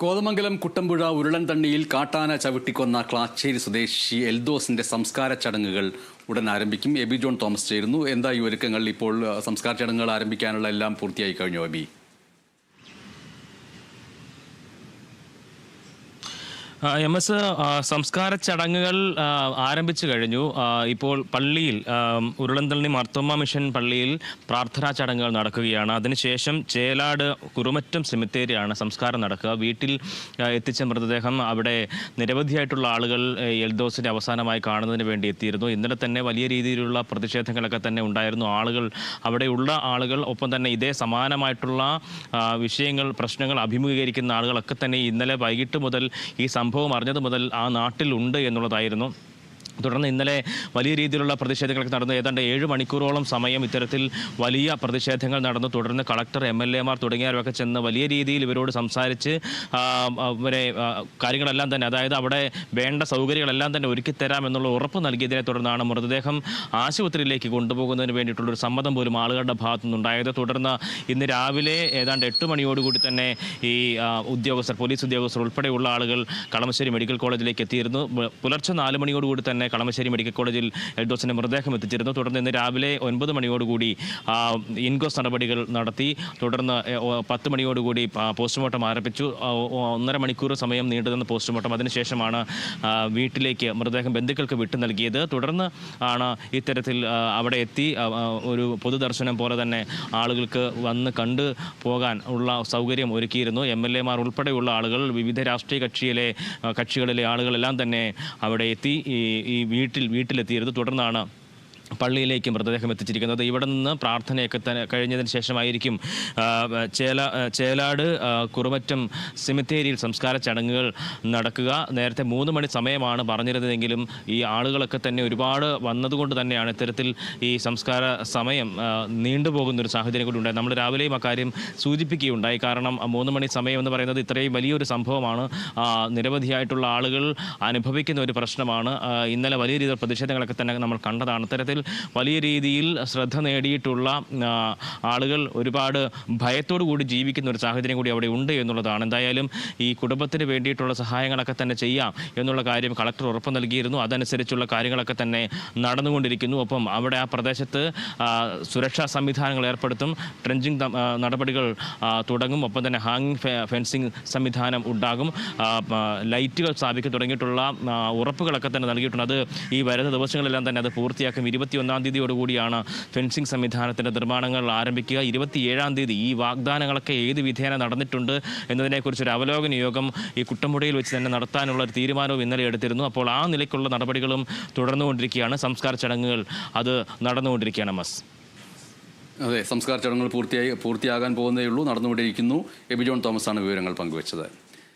കോതമംഗലം കുട്ടമ്പുഴ ഉരുളൻതണ്ണിയിൽ കാട്ടാന ചവിട്ടിക്കൊന്ന ക്ലാച്ചേരി സ്വദേശി എൽദോസിന്റെ സംസ്കാര ചടങ്ങുകൾ ഉടൻ ആരംഭിക്കും. എബി ജോൺ തോമസ് ചേരുന്നു. എന്താ ഈ ഒരുക്കങ്ങൾ? ഇപ്പോൾ സംസ്കാര ചടങ്ങുകൾ ആരംഭിക്കാനുള്ള എല്ലാം പൂർത്തിയായി കഴിഞ്ഞു എബി? MS സംസ്കാര ചടങ്ങുകൾ ആരംഭിച്ചു കഴിഞ്ഞു. ഇപ്പോൾ പള്ളിയിൽ ഉരുളൻതണ്ണി മാർത്തോമാ മിഷൻ പള്ളിയിൽ പ്രാർത്ഥനാ ചടങ്ങുകൾ നടക്കുകയാണ്. അതിനുശേഷം ചേലാട് കുറുമറ്റം സെമിത്തേരിയാണ് സംസ്കാരം നടക്കുക. വീട്ടിൽ എത്തിച്ച മൃതദേഹം അവിടെ നിരവധിയായിട്ടുള്ള ആളുകൾ എൽദോസിനെ അവസാനമായി കാണുന്നതിന് വേണ്ടി എത്തിയിരുന്നു. ഇന്നലെ തന്നെ വലിയ രീതിയിലുള്ള പ്രതിഷേധങ്ങളൊക്കെ തന്നെ ഉണ്ടായിരുന്നു. അവിടെയുള്ള ആളുകൾ, ഒപ്പം തന്നെ ഇതേ സമാനമായിട്ടുള്ള വിഷയങ്ങൾ, പ്രശ്നങ്ങൾ അഭിമുഖീകരിക്കുന്ന ആളുകളൊക്കെ തന്നെ ഇന്നലെ വൈകിട്ട് മുതൽ ഈ സംഭവം അറിഞ്ഞത് മുതൽ ആ നാട്ടിലുണ്ട് എന്നുള്ളതായിരുന്നു. തുടർന്ന് ഇന്നലെ വലിയ രീതിയിലുള്ള പ്രതിഷേധങ്ങളൊക്കെ നടന്നു. ഏതാണ്ട് 7 മണിക്കൂറോളം സമയം ഇത്തരത്തിൽ വലിയ പ്രതിഷേധങ്ങൾ നടന്നു. തുടർന്ന് കളക്ടർ, MLA മാർ തുടങ്ങിയവരൊക്കെ ചെന്ന് വലിയ രീതിയിൽ ഇവരോട് സംസാരിച്ച് ഇവരെ കാര്യങ്ങളെല്ലാം തന്നെ, അതായത് അവിടെ വേണ്ട സൗകര്യങ്ങളെല്ലാം തന്നെ ഒരുക്കിത്തരാം എന്നുള്ള ഉറപ്പ് നൽകിയതിനെ തുടർന്നാണ് മൃതദേഹം ആശുപത്രിയിലേക്ക് കൊണ്ടുപോകുന്നതിന് വേണ്ടിയിട്ടുള്ളൊരു സമ്മതം പോലും ആളുകളുടെ ഭാഗത്തുനിന്നുണ്ടായത്. തുടർന്ന് ഇന്ന് രാവിലെ ഏതാണ്ട് 8 മണിയോടുകൂടി തന്നെ ഈ പോലീസ് ഉദ്യോഗസ്ഥർ ഉൾപ്പെടെയുള്ള ആളുകൾ കളമശ്ശേരി മെഡിക്കൽ കോളേജിലേക്ക് എത്തിയിരുന്നു. പുലർച്ചെ 4 മണിയോടുകൂടി തന്നെ കളമശ്ശേരി മെഡിക്കൽ കോളേജിൽ എൽദോസിന്റെ മൃതദേഹം എത്തിച്ചിരുന്നു. തുടർന്ന് ഇന്ന് രാവിലെ 9 മണിയോടുകൂടി ഇൻക്വസ്റ്റ് നടപടികൾ നടത്തി. തുടർന്ന് 10 മണിയോടുകൂടി പോസ്റ്റ്മോർട്ടം ആരംഭിച്ചു. 1.5 മണിക്കൂർ സമയം നീണ്ടുനിന്ന പോസ്റ്റ്മോർട്ടം. അതിനുശേഷമാണ് വീട്ടിലേക്ക് മൃതദേഹം ബന്ധുക്കൾക്ക് വിട്ടു നൽകിയത്. തുടർന്ന് ആണ് ഇത്തരത്തിൽ അവിടെ എത്തി ഒരു പൊതുദർശനം പോലെ തന്നെ ആളുകൾക്ക് വന്ന് കണ്ടു പോകാൻ ഉള്ള സൗകര്യം ഒരുക്കിയിരുന്നു. MLA മാർ ഉൾപ്പെടെയുള്ള ആളുകൾ, വിവിധ രാഷ്ട്രീയ കക്ഷികളിലെ ആളുകളെല്ലാം തന്നെ അവിടെ എത്തി ഈ വീട്ടിലെത്തിയിരുന്നു. തുടർന്നാണ് പള്ളിയിലേക്ക് മൃതദേഹം എത്തിച്ചിരിക്കുന്നത്. ഇവിടെ നിന്ന് പ്രാർത്ഥനയൊക്കെ തന്നെ കഴിഞ്ഞതിന് ശേഷമായിരിക്കും ചേലാട് കുറുമറ്റം സെമിത്തേരിയിൽ സംസ്കാര ചടങ്ങുകൾ നടക്കുക. നേരത്തെ 3 മണി സമയമാണ് പറഞ്ഞിരുന്നതെങ്കിലും ഈ ആളുകളൊക്കെ തന്നെ ഒരുപാട് വന്നതുകൊണ്ട് തന്നെയാണ് ഇത്തരത്തിൽ ഈ സംസ്കാര സമയം നീണ്ടുപോകുന്നൊരു സാഹചര്യം കൂടി ഉണ്ടായി. നമ്മൾ രാവിലെയും അക്കാര്യം സൂചിപ്പിക്കുകയുണ്ടായി. കാരണം 3 മണി സമയം എന്ന് പറയുന്നത് ഇത്രയും വലിയൊരു സംഭവമാണ്. നിരവധിയായിട്ടുള്ള ആളുകൾ അനുഭവിക്കുന്ന ഒരു പ്രശ്നമാണ്. ഇന്നലെ വലിയ രീതിയിൽ പ്രതിഷേധങ്ങളൊക്കെ തന്നെ നമ്മൾ കണ്ടതാണ്. ഇത്തരത്തിൽ വലിയ രീതിയിൽ ശ്രദ്ധ നേടിയിട്ടുള്ള ആളുകൾ ഒരുപാട് ഭയത്തോടു കൂടി ജീവിക്കുന്ന ഒരു സാഹചര്യം കൂടി അവിടെ ഉണ്ട് എന്നുള്ളതാണ്. എന്തായാലും ഈ കുടുംബത്തിന് വേണ്ടിയിട്ടുള്ള സഹായങ്ങളൊക്കെ തന്നെ ചെയ്യാം എന്നുള്ള കാര്യം കളക്ടർ ഉറപ്പ് നൽകിയിരുന്നു. അതനുസരിച്ചുള്ള കാര്യങ്ങളൊക്കെ തന്നെ നടന്നുകൊണ്ടിരിക്കുന്നു. ഒപ്പം അവിടെ ആ പ്രദേശത്ത് സുരക്ഷാ സംവിധാനങ്ങൾ ഏർപ്പെടുത്തും. ട്രെഞ്ചിങ് നടപടികൾ തുടങ്ങും. ഒപ്പം തന്നെ ഹാങ്ങിങ് ഫെൻസിങ് സംവിധാനം ഉണ്ടാകും. ലൈറ്റുകൾ സ്ഥാപിക്കാൻ തുടങ്ങിയിട്ടുള്ള ഉറപ്പുകളൊക്കെ തന്നെ നൽകിയിട്ടുണ്ട്. അത് ഈ വരുന്ന ദിവസങ്ങളെല്ലാം തന്നെ അത് പൂർത്തിയാക്കും. 21-ാം തീയതിയോടുകൂടിയാണ് ഫെൻസിംഗ് സംവിധാനത്തിൻ്റെ നിർമ്മാണങ്ങൾ ആരംഭിക്കുക. 27-ാം തീയതി ഈ വാഗ്ദാനങ്ങളൊക്കെ ഏത് വിധേന നടന്നിട്ടുണ്ട് എന്നതിനെക്കുറിച്ചൊരു അവലോകന യോഗം ഈ കുട്ടമ്പുഴയിൽ വെച്ച് തന്നെ നടത്താനുള്ള ഒരു തീരുമാനവും ഇന്നലെ എടുത്തിരുന്നു. അപ്പോൾ ആ നിലയ്ക്കുള്ള നടപടികളും തുടർന്നുകൊണ്ടിരിക്കുകയാണ്. സംസ്കാര ചടങ്ങുകൾ അത് നടന്നുകൊണ്ടിരിക്കുകയാണ്. അതെ, സംസ്കാര ചടങ്ങുകൾ പൂർത്തിയാകാൻ പോകുന്നതേ ഉള്ളൂ, നടന്നുകൊണ്ടിരിക്കുന്നു. എബി ജോൺ തോമസ് ആണ് വിവരങ്ങൾ പങ്കുവച്ചത്.